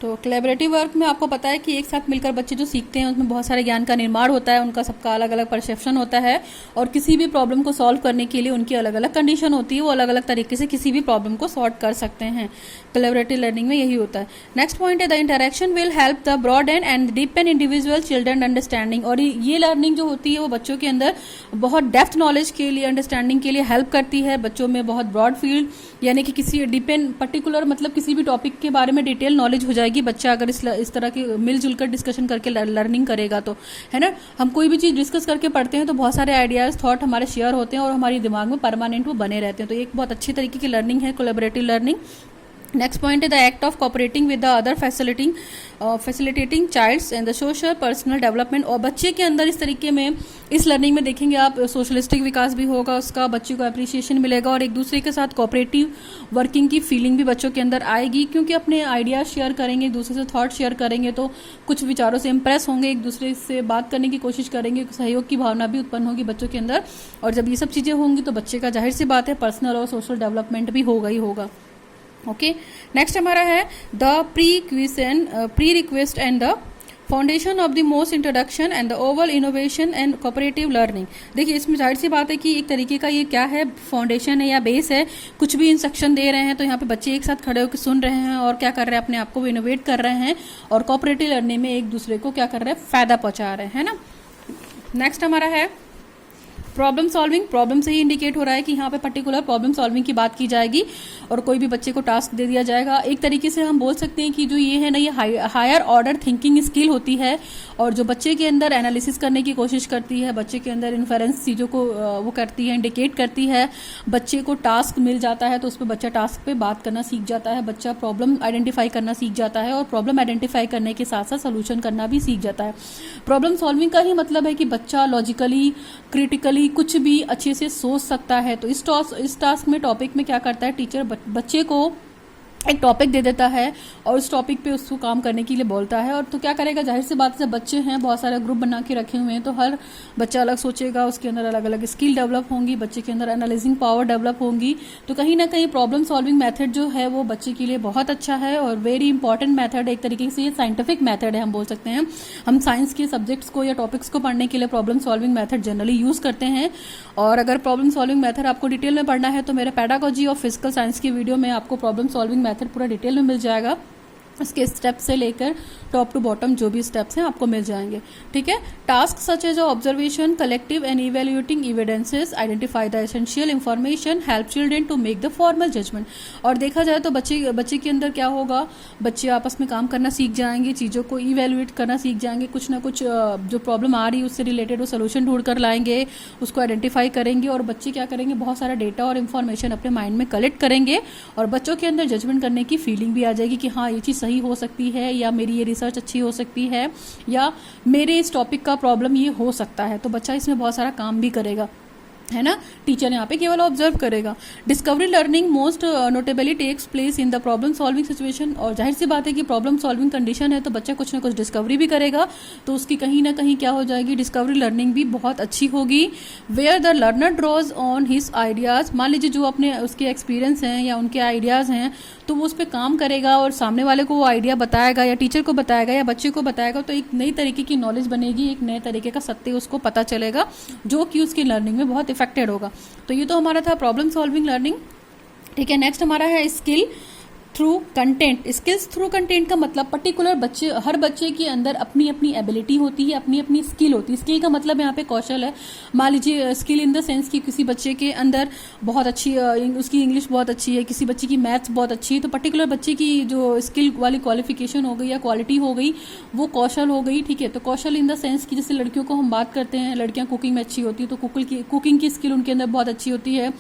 तो कोलैबोरेटिव वर्क में आपको पता है कि एक साथ मिलकर बच्चे जो सीखते हैं उसमें बहुत सारे ज्ञान का निर्माण होता है, उनका सबका अलग अलग परसेप्शन होता है और किसी भी प्रॉब्लम को सॉल्व करने के लिए उनकी अलग अलग कंडीशन होती है, वो अलग अलग तरीके से किसी भी प्रॉब्लम को सॉल्व कर सकते हैं। कोलैबोरेटिव लर्निंग में यही होता है। नेक्स्ट पॉइंट है the interaction will help the broaden and deepen individual children understanding. और ये लर्निंग जो होती है वो बच्चों के अंदर बहुत डेप्थ नॉलेज के लिए, अंडरस्टैंडिंग के लिए हेल्प करती है। बच्चों में बहुत ब्रॉड फील्ड यानी कि किसी डिपेंड पर्टिकुलर मतलब किसी भी टॉपिक के बारे में डिटेल नॉलेज हो जाएगी। बच्चा अगर इस तरह की मिलजुल कर डिस्कशन करके लर्निंग करेगा तो, है ना। हम कोई भी चीज़ डिस्कस करके पढ़ते हैं तो बहुत सारे आइडियाज़, थॉट हमारे शेयर होते हैं और हमारे दिमाग में परमानेंट वो बने रहते हैं। तो एक बहुत अच्छी तरीके की लर्निंग है कोलैबोरेटिव लर्निंग। नेक्स्ट पॉइंट है the act of cooperating with the other facilitating child's and the social personal development. और बच्चे के अंदर इस तरीके में इस लर्निंग में देखेंगे आप सोशलिस्टिक विकास भी होगा उसका, बच्चे को अप्रिसिएशन मिलेगा और एक दूसरे के साथ कोऑपरेटिव वर्किंग की फीलिंग भी बच्चों के अंदर आएगी। क्योंकि अपने आइडियाज शेयर करेंगे, एक दूसरे से थॉट शेयर करेंगे तो कुछ विचारों से इंप्रेस होंगे, एक दूसरे से बात करने की कोशिश करेंगे, सहयोग की भावना भी उत्पन्न होगी बच्चों के अंदर। और जब ये सब चीज़ें होंगी तो बच्चे का जाहिर सी बात है पर्सनल और सोशल डेवलपमेंट भी होगा ही होगा। ओके, नेक्स्ट हमारा है the pre request and the foundation of the most introduction and the Oval innovation and cooperative learning. देखिए इसमें जाहिर सी बात है कि एक तरीके का ये क्या है, फाउंडेशन है या बेस है। कुछ भी इंस्ट्रक्शन दे रहे हैं तो यहाँ पे बच्चे एक साथ खड़े होकर सुन रहे हैं और क्या कर रहे हैं, अपने आप को इनोवेट कर रहे हैं और कोऑपरेटिव लर्निंग में एक दूसरे को क्या कर रहे हैं, फायदा पहुंचा रहे हैं ना। नेक्स्ट हमारा है प्रॉब्लम सॉल्विंग। प्रॉब्लम से ही इंडिकेट हो रहा है कि यहाँ पे पर्टिकुलर प्रॉब्लम सॉल्विंग की बात की जाएगी और कोई भी बच्चे को टास्क दे दिया जाएगा। एक तरीके से हम बोल सकते हैं कि जो ये है ना, ये हायर ऑर्डर थिंकिंग स्किल होती है और जो बच्चे के अंदर एनालिसिस करने की कोशिश करती है, बच्चे के अंदर इन्फरेंस चीज़ों को वो करती है, इंडिकेट करती है। बच्चे को टास्क मिल जाता है तो उस पर बच्चा टास्क पे बात करना सीख जाता है, बच्चा प्रॉब्लम आइडेंटिफाई करना सीख जाता है और प्रॉब्लम आइडेंटिफाई करने के साथ साथ सोल्यूशन करना भी सीख जाता है। प्रॉब्लम सॉल्विंग का ही मतलब है कि बच्चा लॉजिकली, क्रिटिकली कुछ भी अच्छे से सोच सकता है। तो इस टास्क में, टॉपिक में क्या करता है टीचर, बच्चे को एक टॉपिक दे देता है और उस टॉपिक पे उसको काम करने के लिए बोलता है। और तो क्या करेगा, जाहिर सी बात है बच्चे हैं, बहुत सारे ग्रुप बना के रखे हुए हैं तो हर बच्चा अलग सोचेगा, उसके अंदर अलग अलग स्किल डेवलप होंगी, बच्चे के अंदर एनालाइजिंग पावर डेवलप होंगी। तो कहीं ना कहीं प्रॉब्लम सॉल्विंग मेथड जो है वो बच्चे के लिए बहुत अच्छा है और वेरी इंपॉर्टेंट मेथड है। एक तरीके से ये साइंटिफिक मेथड है, हम बोल सकते हैं। हम साइंस के सब्जेक्ट्स को या टॉपिक्स को पढ़ने के लिए problem solving method generally use करते हैं। और अगर प्रॉब्लम सॉल्विंग मेथड आपको डिटेल में पढ़ना है तो मेरे पेडागोजी ऑफ फिजिकल साइंस की वीडियो में आपको प्रॉब्लम सॉल्विंग मेथड पूरा डिटेल में मिल जाएगा। इसके स्टेप से लेकर टॉप टू बॉटम जो भी स्टेप्स हैं आपको मिल जाएंगे, ठीक है। Task such as observation, collective and evaluating evidences, identify the essential information, help children to make the formal judgement. और देखा जाए तो बच्चे के अंदर क्या होगा, बच्चे आपस में काम करना सीख जाएंगे, चीज़ों को इवेल्युएट करना सीख जाएंगे, कुछ ना कुछ जो प्रॉब्लम आ रही है उससे रिलेटेड वो सोल्यूशन ढूंढ कर लाएंगे, उसको आइडेंटिफाई करेंगे और बच्चे क्या करेंगे, बहुत सारा डेटा और इन्फॉर्मेशन अपने माइंड में कलेक्ट करेंगे और बच्चों के अंदर जजमेंट करने की फीलिंग भी आ जाएगी कि हाँ ये चीज़ सही हो सकती है या मेरी ये रिसर्च अच्छी हो सकती है या मेरे इस टॉपिक का प्रॉब्लम ये हो सकता है। तो बच्चा इसमें बहुत सारा काम भी करेगा। है ना, टीचर यहाँ पे केवल ऑब्जर्व करेगा। Discovery learning most notably takes place in the problem solving situation, और जाहिर सी बात है कि प्रॉब्लम सॉल्विंग कंडीशन है तो बच्चा कुछ ना कुछ डिस्कवरी भी करेगा, तो उसकी कहीं ना कहीं क्या हो जाएगी, डिस्कवरी लर्निंग भी बहुत अच्छी होगी। Where the learner draws on his ideas, मान लीजिए जो अपने उसके एक्सपीरियंस हैं या उनके आइडियाज़ हैं तो वो उस पर काम करेगा और सामने वाले को वो आइडिया बताएगा या टीचर को बताएगा या बच्चे को बताएगा, तो एक नई तरीके की नॉलेज बनेगी, एक नए तरीके का सत्य उसको पता चलेगा जो कि उसकी लर्निंग में बहुत इफेक्टेड होगा। तो ये तो हमारा था प्रॉब्लम सॉल्विंग लर्निंग। ठीक है, नेक्स्ट हमारा है skill through content. Skills through content का मतलब पर्टिकुलर बच्चे, हर बच्चे के अंदर अपनी अपनी एबिलिटी होती है, अपनी अपनी स्किल होती है। स्किल का मतलब यहाँ पे कौशल है। मान लीजिए स्किल इन द सेंस कि किसी बच्चे के अंदर बहुत अच्छी उसकी इंग्लिश बहुत अच्छी है, किसी बच्चे की मैथ्स बहुत अच्छी है, तो पर्टिकुलर बच्चे की जो स्किल वाली क्वालिफिकेशन हो गई या क्वालिटी हो गई वो कौशल हो गई। ठीक है, तो कौशल इन द सेंस कि जैसे लड़कियों को हम बात करते हैं, लड़कियां कुकिंग में अच्छी होती है तो कुकिंग की स्किल उनके अंदर बहुत अच्छी होती है।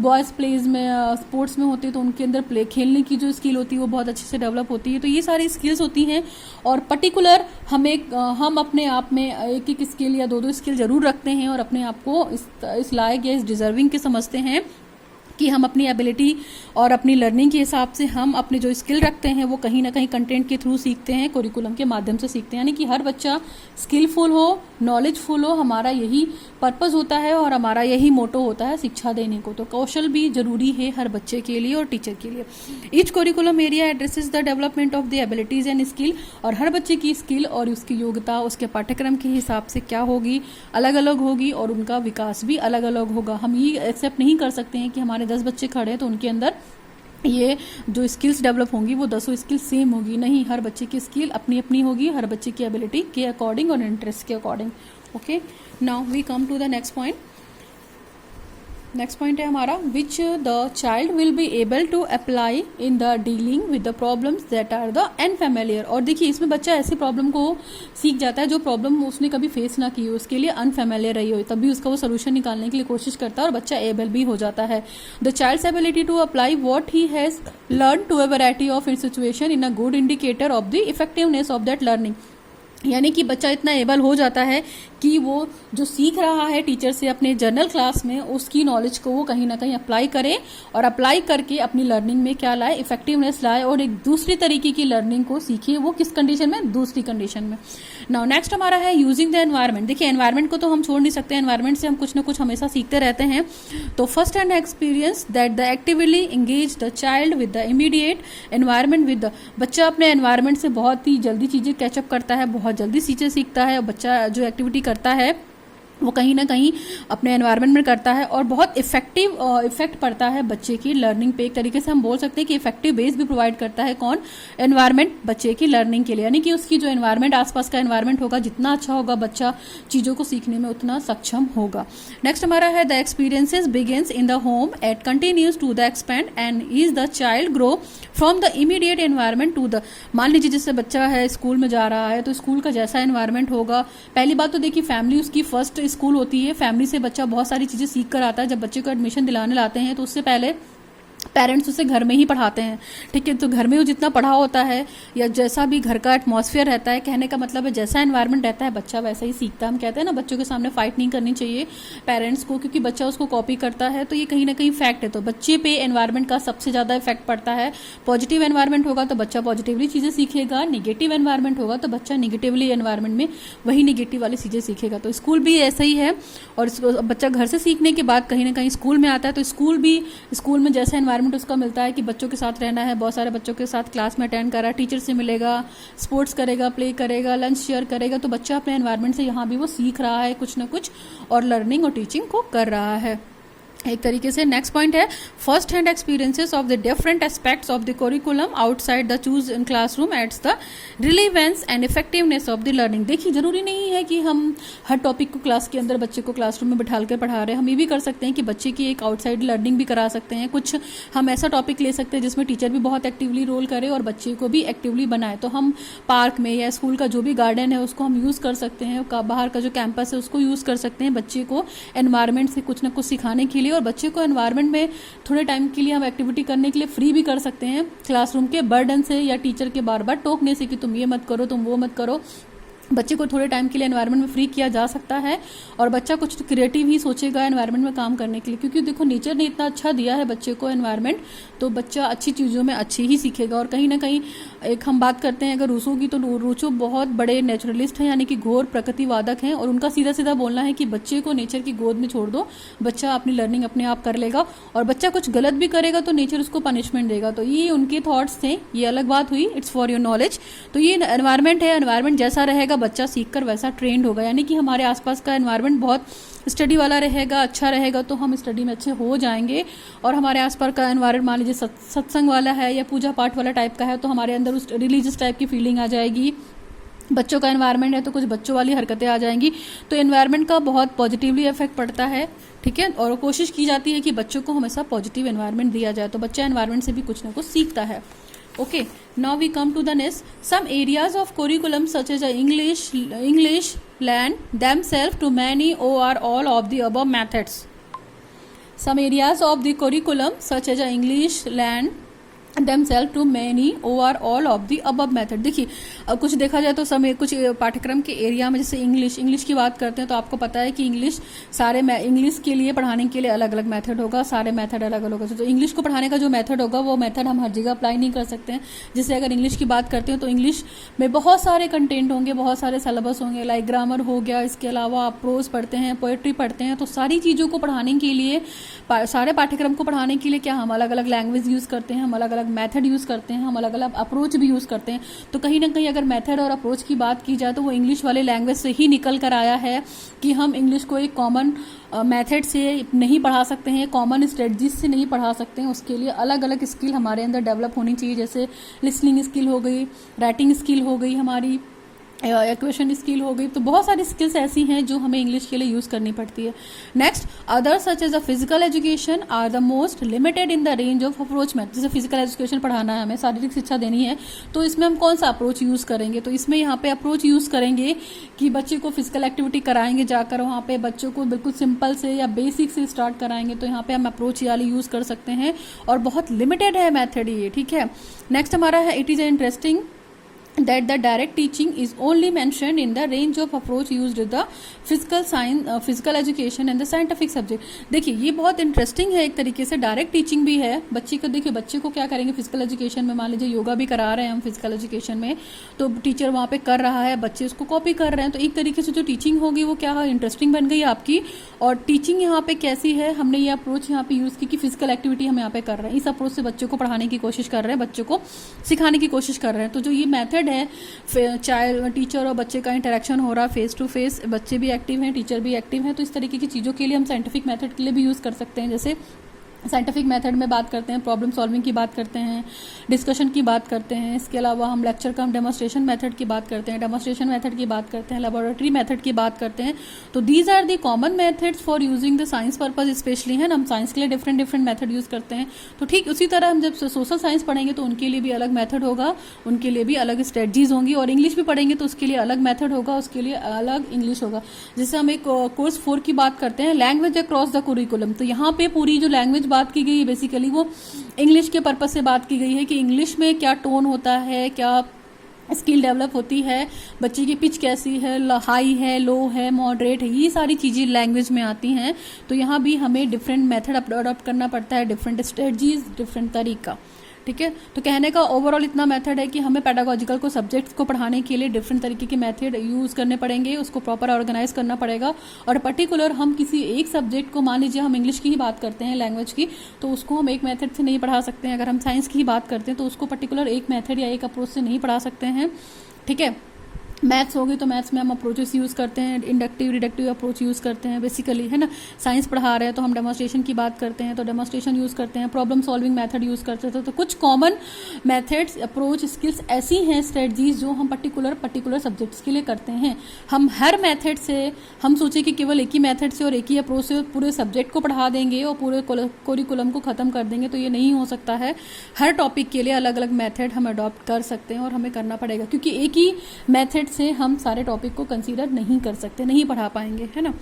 बॉयज़ प्लेज में स्पोर्ट्स में होते हैं तो उनके अंदर प्ले खेलने की जो स्किल होती है वो बहुत अच्छे से डेवलप होती है। तो ये सारी स्किल्स होती हैं और पर्टिकुलर हम अपने आप में एक एक स्किल या दो दो स्किल जरूर रखते हैं और अपने आप को इस लायक या इस डिजर्विंग के समझते हैं कि हम अपनी एबिलिटी और अपनी लर्निंग के हिसाब से हम अपने जो स्किल रखते हैं वो कहीं ना कहीं कंटेंट के थ्रू सीखते हैं, करिकुलम के माध्यम से सीखते हैं। यानी कि हर बच्चा स्किलफुल हो, नॉलेजफुल हो, हमारा यही पर्पस होता है और हमारा यही मोटो होता है शिक्षा देने को। तो कौशल भी जरूरी है हर बच्चे के लिए और टीचर के लिए। Each curriculum area addresses the development of the abilities and skill, और हर बच्चे की स्किल और उसकी योग्यता उसके पाठ्यक्रम के हिसाब से क्या होगी, अलग अलग होगी और उनका विकास भी अलग अलग होगा। हम ये एक्सेप्ट नहीं कर सकते हैं कि हमारे 10 बच्चे खड़े हैं तो उनके अंदर ये जो स्किल्स डेवलप होंगी वो 10 स्किल सेम होगी। नहीं, हर बच्चे की स्किल अपनी अपनी होगी, हर बच्चे की एबिलिटी के अकॉर्डिंग और इंटरेस्ट के according. Okay, now we come to the next point. Next point है हमारा which the child will be able to apply in the dealing with the problems that are the unfamiliar. और देखिए इसमें बच्चा ऐसी problem को सीख जाता है जो प्रॉब्लम उसने कभी फेस ना की हो, उसके लिए अनफेमिलियर रही हो, तभी उसका वो सोल्यूशन निकालने के लिए कोशिश करता है और बच्चा एबल भी हो जाता है। The child's ability to apply what he has learn to a variety of situation in a good indicator of the effectiveness of that learning. यानी कि बच्चा इतना एबल हो जाता है कि वो जो सीख रहा है टीचर से अपने जर्नल क्लास में उसकी नॉलेज को वो कहीं ना कहीं अप्लाई करे और अप्लाई करके अपनी लर्निंग में क्या लाए, इफेक्टिवनेस लाए और एक दूसरी तरीके की लर्निंग को सीखे। वो किस कंडीशन में, दूसरी कंडीशन में। नाउ नेक्स्ट हमारा है यूजिंग द एनवायरमेंट। देखिए एनवायरमेंट को तो हम छोड़ नहीं सकते, एनवायरमेंट से हम कुछ ना कुछ हमेशा सीखते रहते हैं। तो first hand experience that the actively engage the child with the immediate environment with the, बच्चा अपने एनवायरमेंट से बहुत ही जल्दी चीजें कैचअप करता है, बहुत जल्दी चीजें सीखता है। बच्चा जो एक्टिविटी करता है वो कहीं ना कहीं अपने एनवायरनमेंट में करता है और बहुत इफेक्टिव इफेक्ट पड़ता है बच्चे की लर्निंग पे। एक तरीके से हम बोल सकते हैं कि इफेक्टिव बेस भी प्रोवाइड करता है कौन, एनवायरनमेंट बच्चे की लर्निंग के लिए। यानी कि उसकी जो एनवायरनमेंट, आसपास का एनवायरनमेंट होगा, जितना अच्छा होगा बच्चा चीज़ों को सीखने में उतना सक्षम होगा। नेक्स्ट हमारा है the experiences begins in the home at continues to the expand and is the child grow from the immediate environment to the, मान लीजिए जैसे बच्चा है स्कूल में जा रहा है तो स्कूल का जैसा एनवायरनमेंट होगा, पहली बात तो देखिए फैमिली उसकी फर्स्ट स्कूल होती है। फैमिली से बच्चा बहुत सारी चीजें सीख कर आता है। जब बच्चे को एडमिशन दिलाने लाते हैं तो उससे पहले पेरेंट्स उसे घर में ही पढ़ाते हैं। ठीक है, तो घर में वो जितना पढ़ा होता है या जैसा भी घर का एटमॉस्फेयर रहता है, कहने का मतलब है जैसा एनवायरनमेंट रहता है बच्चा वैसा ही सीखता है। हम कहते हैं ना बच्चों के सामने फाइट नहीं करनी चाहिए पेरेंट्स को, क्योंकि बच्चा उसको कॉपी करता है, तो ये कहीं ना कहीं फैक्ट है। तो बच्चे पे एनवायरनमेंट का सबसे ज्यादा इफेक्ट पड़ता है। पॉजिटिव एनवायरनमेंट होगा तो बच्चा पॉजिटिवली चीजें सीखेगा, निगेटिव एनवायरनमेंट होगा तो बच्चा निगेटिवली एनवायरनमेंट में वही निगेटिव वाली चीजें सीखेगा। तो स्कूल भी ऐसा ही है और बच्चा घर से सीखने के बाद कहीं ना कहीं स्कूल में आता है तो स्कूल में जैसा एनवायरनमेंट उसका मिलता है कि बच्चों के साथ रहना है, बहुत सारे बच्चों के साथ क्लास में अटेंड कर रहा है, टीचर से मिलेगा, स्पोर्ट्स करेगा, प्ले करेगा, लंच शेयर करेगा, तो बच्चा अपने एनवायरनमेंट से यहाँ भी वो सीख रहा है कुछ ना कुछ और लर्निंग और टीचिंग को कर रहा है एक तरीके से। नेक्स्ट पॉइंट है first hand experiences of the different aspects of the curriculum outside the choose in classroom adds the relevance and effectiveness of the learning. देखिए जरूरी नहीं है कि हम हर टॉपिक को क्लास के अंदर बच्चे को क्लासरूम में बिठाल कर पढ़ा रहे हैं। हम ये भी कर सकते हैं कि बच्चे की एक आउटसाइड लर्निंग भी करा सकते हैं। कुछ हम ऐसा टॉपिक ले सकते हैं जिसमें टीचर भी बहुत एक्टिवली रोल करे और बच्चे को भी एक्टिवली बनाए। तो हम पार्क में या स्कूल का जो भी गार्डन है उसको हम यूज़ कर सकते हैं, बाहर का जो कैंपस है उसको यूज़ कर सकते हैं बच्चे को एनवायरनमेंट से कुछ ना कुछ सिखाने के लिए। और बच्चे को एनवायरनमेंट में थोड़े टाइम के लिए हम एक्टिविटी करने के लिए फ्री भी कर सकते हैं क्लासरूम के बर्डन से या टीचर के बार बार टोकने से कि तुम ये मत करो, तुम वो मत करो। बच्चे को थोड़े टाइम के लिए एनवायरनमेंट में फ्री किया जा सकता है और बच्चा कुछ क्रिएटिव ही सोचेगा एनवायरनमेंट में काम करने के लिए, क्योंकि देखो नेचर ने इतना अच्छा दिया है बच्चे को एनवायरनमेंट, तो बच्चा अच्छी चीज़ों में अच्छी ही सीखेगा। और कहीं ना कहीं एक हम बात करते हैं अगर रूसो की, तो रूसो बहुत बड़े नेचुरलिस्ट हैं, यानी कि घोर प्रकृतिवादक हैं, और उनका सीधा सीधा बोलना है कि बच्चे को नेचर की गोद में छोड़ दो, बच्चा अपनी लर्निंग अपने आप कर लेगा, और बच्चा कुछ गलत भी करेगा तो नेचर उसको पनिशमेंट देगा। तो ये उनके थॉट्स थे, ये अलग बात हुई, इट्स फॉर योर नॉलेज। तो ये एनवायरनमेंट है, एनवायरनमेंट जैसा रहेगा बच्चा सीखकर वैसा ट्रेंड होगा, यानी कि हमारे आसपास का एनवायरनमेंट बहुत स्टडी वाला रहेगा, अच्छा रहेगा, तो हम स्टडी में अच्छे हो जाएंगे। और हमारे आसपास का एनवायरनमेंट मान लीजिए सत्संग वाला है या पूजा पाठ वाला टाइप का है, तो हमारे अंदर उस रिलीजियस टाइप की फीलिंग आ जाएगी। बच्चों का एनवायरनमेंट है तो कुछ बच्चों वाली हरकतें आ जाएंगी। तो एनवायरनमेंट का बहुत पॉजिटिवली इफेक्ट पड़ता है, ठीक है। और कोशिश की जाती है कि बच्चों को हमेशा पॉजिटिव एनवायरनमेंट दिया जाए, तो बच्चा एनवायरनमेंट से भी कुछ ना कुछ सीखता है। Okay, now we come to the next. Some areas of curriculum such as English lend themselves to many or all of the above methods. Some areas of the curriculum such as English lend themselves to many or all of the above method. देखिए कुछ देखा जाए तो समय कुछ पाठ्यक्रम के area में, जैसे इंग्लिश की बात करते हैं तो आपको पता है कि इंग्लिश के लिए पढ़ाने के लिए अलग अलग मेथड होगा, सारे मेथड अलग अलग होगा। तो इंग्लिश को पढ़ाने का जो मेथड होगा वो मेथड हम हर जगह अप्लाई नहीं कर सकते हैं। जैसे अगर इंग्लिश की बात करते हैं तो इंग्लिश में बहुत सारे कंटेंट होंगे, बहुत सारे सिलेबस होंगे, लाइक ग्रामर हो गया, इसके अलावा आप प्रोज पढ़ते हैं, पोएट्री पढ़ते हैं, तो सारी चीज़ों को पढ़ाने के लिए, सारे पाठ्यक्रम को पढ़ाने के लिए क्या हम अलग अलग लैंग्वेज यूज़ करते हैं, हम अलग अलग मेथड यूज़ करते हैं, हम अलग अलग अप्रोच भी यूज़ करते हैं। तो कहीं ना कहीं अगर मेथड और अप्रोच की बात की जाए तो वो इंग्लिश वाले लैंग्वेज से ही निकल कर आया है कि हम इंग्लिश को एक कॉमन मेथड से नहीं पढ़ा सकते हैं, कॉमन स्ट्रेटजीज से नहीं पढ़ा सकते हैं। उसके लिए अलग अलग स्किल हमारे अंदर डेवलप होनी चाहिए, जैसे लिसनिंग स्किल हो गई, राइटिंग स्किल हो गई, हमारी इक्वेशन स्किल हो गई। तो बहुत सारी स्किल्स ऐसी हैं जो हमें इंग्लिश के लिए यूज़ करनी पड़ती है। Next, other such as a physical education are the most limited in the range of approach method. जैसे फिजिकल एजुकेशन पढ़ाना है, हमें शारीरिक शिक्षा देनी है, तो इसमें हम कौन सा अप्रोच यूज़ करेंगे? तो इसमें यहाँ पे अप्रोच यूज़ करेंगे कि बच्चे को फिजिकल एक्टिविटी कराएंगे, जाकर वहाँ पे बच्चों को बिल्कुल सिंपल से या बेसिक से स्टार्ट कराएंगे, तो यहाँ पे हम अप्रोच वाली यूज़ कर सकते हैं, और बहुत लिमिटेड है मेथड ये, ठीक है। नेक्स्ट हमारा है, it is interesting that the direct teaching is only mentioned in the range of approach used with the physical education and the scientific subject. देखिए ये बहुत इंटरेस्टिंग है, एक तरीके से डायरेक्ट टीचिंग भी है बच्चे को। देखिए बच्चे को क्या करेंगे फिजिकल एजुकेशन में, मान लीजिए योगा भी करा रहे हैं हम फिजिकल एजुकेशन में, तो टीचर वहाँ पे कर रहा है, बच्चे उसको कॉपी कर रहे हैं, तो एक तरीके से जो टीचिंग होगी वो क्या है, इंटरेस्टिंग बन गई आपकी। और टीचिंग यहाँ पे कैसी है, हमने ये अप्रोच यहाँ पे यूज़ की कि फिजिकल एक्टिविटी हम यहाँ पे कर रहे हैं, इस अप्रोच से बच्चों को पढ़ाने की कोशिश कर रहे हैं, बच्चों को सिखाने की कोशिश कर रहे हैं। तो जो ये मेथड है, चाइल्ड टीचर और बच्चे का इंटरेक्शन हो रहा है फेस टू फेस, बच्चे भी एक्टिव हैं, टीचर भी एक्टिव हैं, तो इस तरीके की चीज़ों के लिए हम साइंटिफिक मेथड के लिए भी यूज़ कर सकते हैं। जैसे साइंटिफिक मेथड में बात करते हैं, प्रॉब्लम सॉल्विंग की बात करते हैं, डिस्कशन की बात करते हैं, इसके अलावा हम लेक्चर का डेमोस्ट्रेशन मेथड की बात करते हैं, डेमोस्ट्रेशन मेथड की बात करते हैं, लेबोरेटरी मेथड की बात करते हैं। तो these are the common methods for using the science purpose specially, है ना। हम साइंस के लिए डिफरेंट मेथड यूज़ करते हैं। तो ठीक उसी तरह हम जब सोशल साइंस पढ़ेंगे तो उनके लिए भी अलग मेथड होगा, उनके लिए भी अलग स्ट्रेटजीज होंगी, और इंग्लिश भी पढ़ेंगे तो उसके लिए अलग मेथड होगा, उसके लिए अलग इंग्लिश होगा। जैसे हम एक कोर्स 4 की बात करते हैं, लैंग्वेज अक्रॉस द कुरिकुलम, तो यहाँ पे पूरी जो लैंग्वेज बात की गई है बेसिकली वो इंग्लिश के पर्पज से बात की गई है कि इंग्लिश में क्या टोन होता है, क्या स्किल डेवलप होती है, बच्चे की पिच कैसी है, हाई है, लो है, मॉडरेट है, ये सारी चीज़ें लैंग्वेज में आती हैं। तो यहाँ भी हमें डिफरेंट मेथड अडॉप्ट करना पड़ता है, डिफरेंट स्ट्रेटजीज, डिफरेंट तरीका, ठीक है। तो कहने का ओवरऑल इतना मेथड है कि हमें पेडागोजिकल को सब्जेक्ट्स को पढ़ाने के लिए डिफरेंट तरीके के मेथड यूज़ करने पड़ेंगे, उसको प्रॉपर ऑर्गेनाइज करना पड़ेगा। और पर्टिकुलर हम किसी एक सब्जेक्ट को, मान लीजिए हम इंग्लिश की ही बात करते हैं, लैंग्वेज की, तो उसको हम एक मेथड से नहीं पढ़ा सकते हैं। अगर हम साइंस की ही बात करते हैं तो उसको पर्टिकुलर एक मेथड या एक अप्रोच से नहीं पढ़ा सकते हैं, ठीक है। मैथ्स होगी तो मैथ्स में हम अप्रोचेस यूज़ करते हैं, इंडक्टिव डिडक्टिव अप्रोच यूज़ करते हैं बेसिकली, है ना। साइंस पढ़ा रहे हैं तो हम डेमोस्ट्रेशन की बात करते हैं तो डेमोस्ट्रेशन यूज़ करते हैं, प्रॉब्लम सॉल्विंग मेथड यूज़ करते हैं। तो कुछ कॉमन मेथड्स, अप्रोच, स्किल्स ऐसी हैं, स्ट्रेटजीज जो हम पर्टिकुलर सब्जेक्ट्स के लिए करते हैं। हम हर मेथड से हम सोचे कि केवल एक ही मेथड से और एक ही अप्रोच से पूरे सब्जेक्ट को पढ़ा देंगे और पूरे कोरिकुलम को ख़त्म कर देंगे, तो ये नहीं हो सकता है। हर टॉपिक के लिए अलग अलग मेथड हम अडॉप्ट कर सकते हैं और हमें करना पड़ेगा, क्योंकि एक ही मेथड से हम सारे टॉपिक को कंसीडर नहीं कर सकते, नहीं पढ़ा पाएंगे, है ना।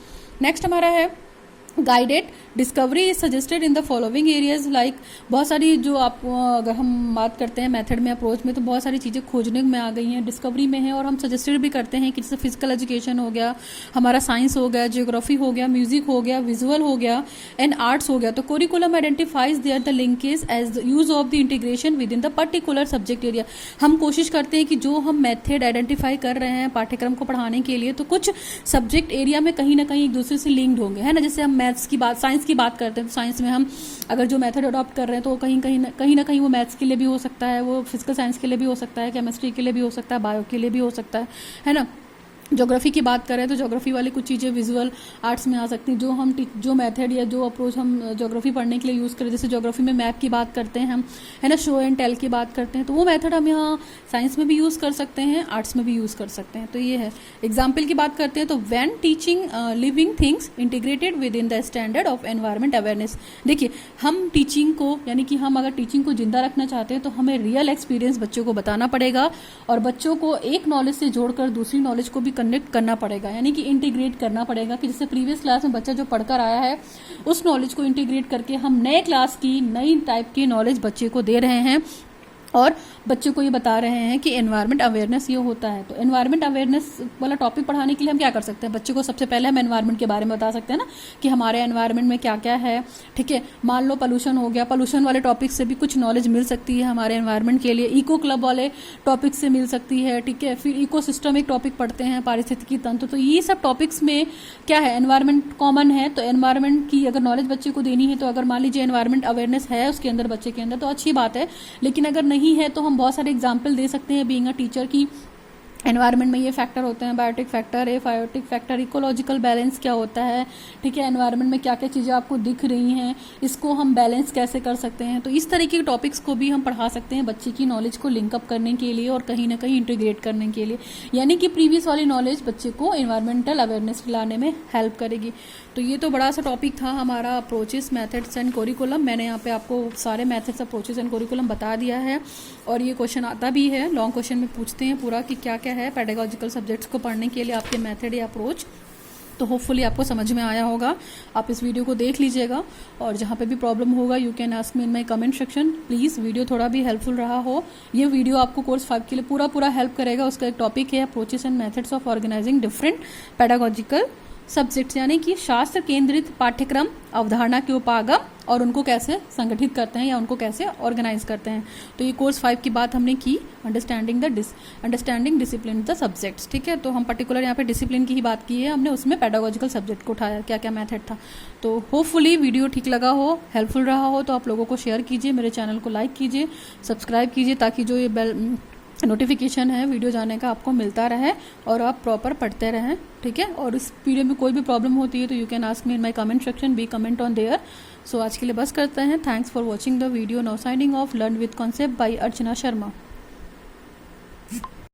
नेक्स्ट हमारा है guided discovery is suggested in the following areas like, बहुत सारी जो आप अगर हम बात करते हैं मेथड में, अप्रोच में, तो बहुत सारी चीज़ें खोजने में आ गई हैं, डिस्कवरी में है, और हम सजेस्टेड भी करते हैं कि जैसे फिजिकल एजुकेशन हो गया, हमारा साइंस हो गया, जियोग्राफी हो गया, म्यूजिक हो गया, विजुअल हो गया एंड आर्ट्स हो गया। तो curriculum identifies their the linkage as the use of the integration with in the particular subject area. हम कोशिश करते हैं कि जो हम मेथड आइडेंटिफाई कर रहे हैं पाठ्यक्रम को पढ़ाने के लिए, तो कुछ सब्जेक्ट एरिया में कहीं ना कहीं एक दूसरे से लिंक्ड होंगे, है ना। जैसे हम मैथ्स की बात, साइंस की बात करते हैं, तो साइंस में हम अगर जो मेथड अडॉप्ट कर रहे हैं तो कहीं ना कहीं वो मैथ्स के लिए भी हो सकता है, वो फिजिकल साइंस के लिए भी हो सकता है, केमिस्ट्री के लिए भी हो सकता है, बायो के लिए भी हो सकता है ना। ज्योग्राफी की बात करें तो ज्योग्राफी वाली कुछ चीज़ें विजुअल आर्ट्स में आ सकती हैं, जो मेथड या जो अप्रोच हम ज्योग्राफी पढ़ने के लिए यूज़ करें। जैसे ज्योग्राफी में मैप की बात करते हैं हम, है ना, शो एंड टेल की बात करते हैं, तो वो मेथड हम यहाँ साइंस में भी यूज़ कर सकते हैं, आर्ट्स में भी यूज़ कर सकते हैं। तो ये है। एग्जाम्पल की बात करते हैं तो when teaching living things integrated with in the standard of environment awareness. देखिए, हम टीचिंग को, यानी कि हम अगर टीचिंग को जिंदा रखना चाहते हैं तो हमें रियल एक्सपीरियंस बच्चों को बताना पड़ेगा, और बच्चों को एक नॉलेज से जोड़कर दूसरी नॉलेज को भी कनेक्ट करना पड़ेगा, यानी कि इंटीग्रेट करना पड़ेगा। कि जैसे प्रीवियस क्लास में बच्चा जो पढ़कर आया है उस नॉलेज को इंटीग्रेट करके हम नए क्लास की नई टाइप की नॉलेज बच्चे को दे रहे हैं, और बच्चों को ये बता रहे हैं कि एनवायरनमेंट अवेयरनेस ये होता है। तो एनवायरनमेंट अवेयरनेस वाला टॉपिक पढ़ाने के लिए हम क्या कर सकते हैं, बच्चों को सबसे पहले हम एनवायरनमेंट के बारे में बता सकते हैं ना, कि हमारे एनवायरनमेंट में क्या क्या है। ठीक है, मान लो पोल्यूशन हो गया, पोल्यूशन वाले टॉपिक से भी कुछ नॉलेज मिल सकती है हमारे एनवायरनमेंट के लिए। इको क्लब वाले टॉपिक से मिल सकती है। ठीक है, फिर इको सिस्टम एक टॉपिक पढ़ते हैं, पारिस्थितिकी तंत्र। तो ये सब टॉपिक्स में क्या है, एनवायरनमेंट कॉमन है। तो एनवायरनमेंट की अगर नॉलेज बच्चे को देनी है, तो अगर मान लीजिए एनवायरनमेंट अवेयरनेस है उसके अंदर, बच्चे के अंदर, तो अच्छी बात है। लेकिन अगर नहीं है तो हम बहुत सारे एग्जाम्पल दे सकते हैं बीइंग अ टीचर की एनवायरनमेंट में ये फैक्टर होते हैं, biotic factor, abiotic factor, ecological balance क्या होता है। ठीक है, एनवायरनमेंट में क्या क्या चीज़ें आपको दिख रही हैं, इसको हम बैलेंस कैसे कर सकते हैं। तो इस तरीके के टॉपिक्स को भी हम पढ़ा सकते हैं बच्चे की नॉलेज को लिंकअप करने के लिए और कहीं ना कहीं इंटीग्रेट करने के लिए, यानी कि प्रीवियस वाली नॉलेज बच्चे को एनवायरमेंटल अवेयरनेस लाने में हेल्प करेगी। तो ये तो बड़ा सा टॉपिक था हमारा अप्रोचेस, मेथड्स एंड कोरिकुलम। मैंने यहाँ पे आपको सारे मेथड्स, अप्रोचेस एंड कोरिकुलम बता दिया है, और ये क्वेश्चन आता भी है, लॉन्ग क्वेश्चन में पूछते हैं पूरा कि क्या क्या है पेडागोजिकल सब्जेक्ट्स को पढ़ने के लिए आपके मेथड या अप्रोच। तो होपफुली आपको समझ में आया होगा। आप इस वीडियो को देख लीजिएगा, और जहाँ पे भी प्रॉब्लम होगा you can ask me in my comment section. Please video थोड़ा भी हेल्पफुल रहा हो, ये वीडियो आपको कोर्स 5 के लिए पूरा हेल्प करेगा। उसका एक टॉपिक है approaches and methods of organising different pedagogical subjects, यानी कि शास्त्र केंद्रित पाठ्यक्रम, अवधारणा के उपागम और उनको कैसे संगठित करते हैं या उनको कैसे ऑर्गेनाइज करते हैं। तो ये कोर्स 5 की बात हमने की, अंडरस्टैंडिंग डिसिप्लिन द सब्जेक्ट्स। ठीक है, तो हम पर्टिकुलर यहाँ पे डिसिप्लिन की ही बात की है हमने, उसमें पेडागोजिकल सब्जेक्ट को उठाया, क्या क्या मेथड था। तो होपफुली वीडियो ठीक लगा हो, हेल्पफुल रहा हो, तो आप लोगों को शेयर कीजिए, मेरे चैनल को लाइक कीजिए, सब्सक्राइब कीजिए, ताकि जो ये बेल नोटिफिकेशन है वीडियो जाने का आपको मिलता रहे और आप प्रॉपर पढ़ते रहें। ठीक है, और इस वीडियो में कोई भी प्रॉब्लम होती है तो you can ask me in my comment section, be comment on there. So आज के लिए बस करते हैं। Thanks for watching the video. Now signing off, learn with concept by Archana Sharma.